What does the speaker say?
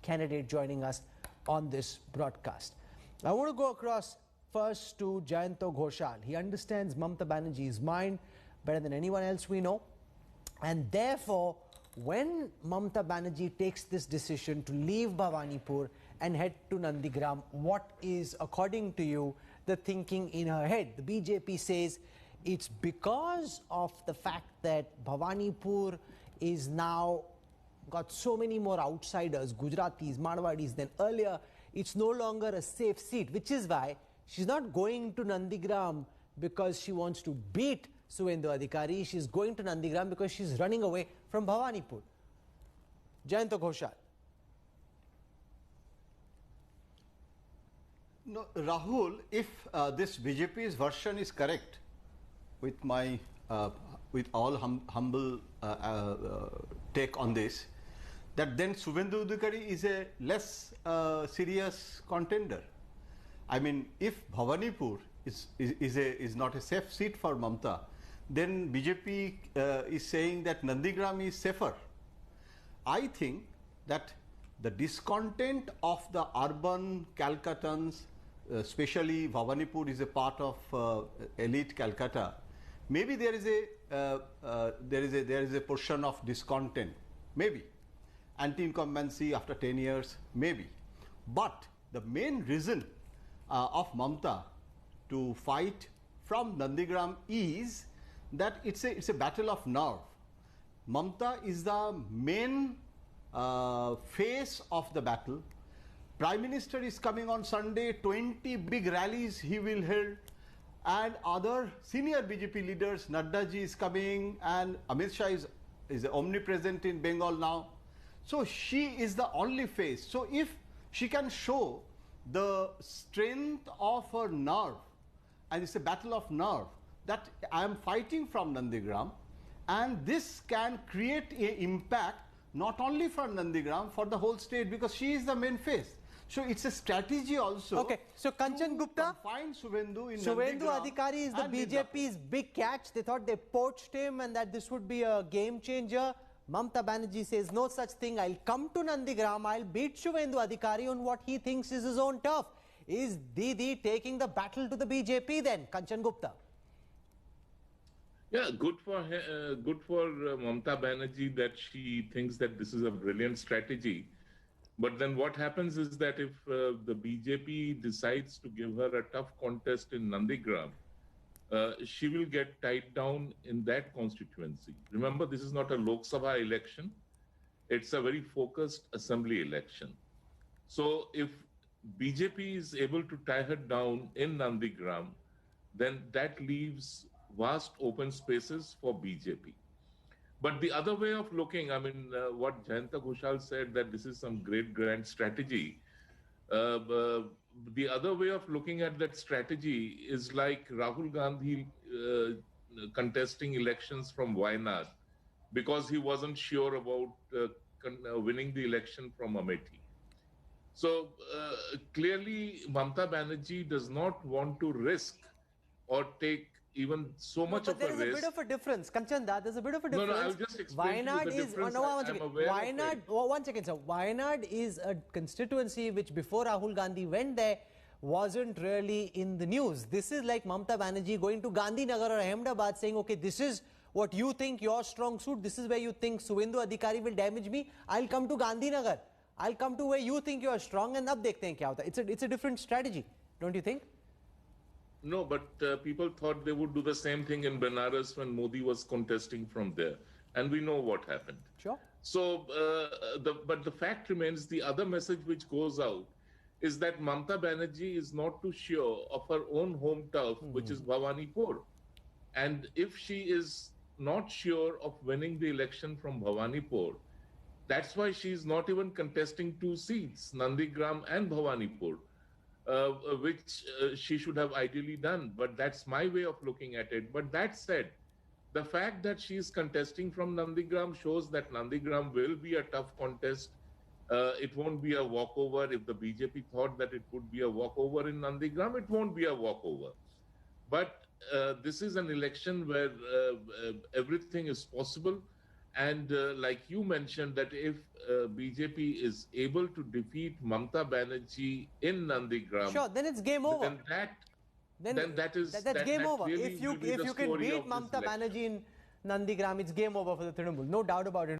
candidate joining us on this broadcast. I want to go across first to Jayanto Ghoshal. He understands Mamata Banerjee's mind better than anyone else we know. And therefore, when Mamata Banerjee takes this decision to leave Bhawanipur and head to Nandigram, what is, according to you, the thinking in her head? The BJP says it's because of the fact that Bhawanipur is now got so many more outsiders, Gujaratis, Marwadis than earlier. It's no longer a safe seat, which is why she's not going to Nandigram because she wants to beat Suvendu Adhikari. She's going to Nandigram because she's running away from Bhawanipur. Jayanto Ghoshal. No, Rahul, if this BJP's version is correct, with my with all humble take on this, that then Suvendu Adhikari is a less serious contender. I mean, if Bhawanipur is not a safe seat for Mamata, then BJP is saying that Nandigram is safer. I think that the discontent of the urban Calcuttans, especially Bhawanipur is a part of elite Calcutta. Maybe there is a portion of discontent, maybe anti-incumbency after 10 years, maybe. But the main reason of Mamata to fight from Nandigram is that it's a battle of nerve. Mamata is the main face of the battle. Prime Minister is coming on Sunday, 20 big rallies he will hold, and other senior BJP leaders, Nadda ji is coming, and Amit Shah is omnipresent in Bengal now. So she is the only face. So if she can show the strength of her nerve, and it's a battle of nerve, that I am fighting from Nandigram, and this can create an impact not only for Nandigram, for the whole state, because she is the main face. So it's a strategy also. Okay, so Kanchan Gupta, find Suvendu in Suvendu Adhikari is the BJP's big catch. They thought they poached him and that this would be a game changer. Mamata Banerjee says no such thing. I'll come to Nandigram. I'll beat Suvendu Adhikari on what he thinks is his own turf. Is Didi taking the battle to the BJP then? Kanchan Gupta. Yeah, good for Mamata Banerjee that she thinks that this is a brilliant strategy. But then what happens is that if the BJP decides to give her a tough contest in Nandigram, she will get tied down in that constituency. Remember, this is not a Lok Sabha election. It's a very focused assembly election. So if BJP is able to tie her down in Nandigram, then that leaves vast open spaces for BJP. But the other way of looking, I mean, what Jayanto Ghoshal said, that this is some great grand strategy. The other way of looking at that strategy is like Rahul Gandhi contesting elections from Wayanad because he wasn't sure about winning the election from Amethi. So clearly, Mamata Banerjee does not want to risk or take even so much of a risk. But there is a bit of a difference, Kanchanda. There's a bit of a difference. No, I'll just explain Wayanad to you the difference. Wayanad, one second, sir. Wayanad is a constituency which before Rahul Gandhi went there wasn't really in the news. This is like Mamata Banerjee going to Gandhinagar or Ahmedabad saying, okay, this is what you think your strong suit. This is where you think Suvendu Adhikari will damage me. I'll come to Gandhinagar. I'll come to where you think you are strong and ab dekhte hain kya hota. It's a different strategy, don't you think? No, but people thought they would do the same thing in Benares when Modi was contesting from there. And we know what happened. Sure. So, but the fact remains, the other message which goes out is that Mamata Banerjee is not too sure of her own home turf, which is Bhawanipur. And if she is not sure of winning the election from Bhawanipur, that's why she is not even contesting two seats, Nandigram and Bhawanipur. Which she should have ideally done. But that's my way of looking at it. But that said, the fact that she is contesting from Nandigram shows that Nandigram will be a tough contest. It won't be a walkover. If the BJP thought that it would be a walkover in Nandigram, it won't be a walkover. But this is an election where everything is possible. And like you mentioned, that if BJP is able to defeat Mamta Banerjee in Nandigram, Sure, then it's game over. Then that's game over. Really If you will be the can story beat of this Mamta election. Banerjee in Nandigram, it's game over for the Trinamool. No doubt about it.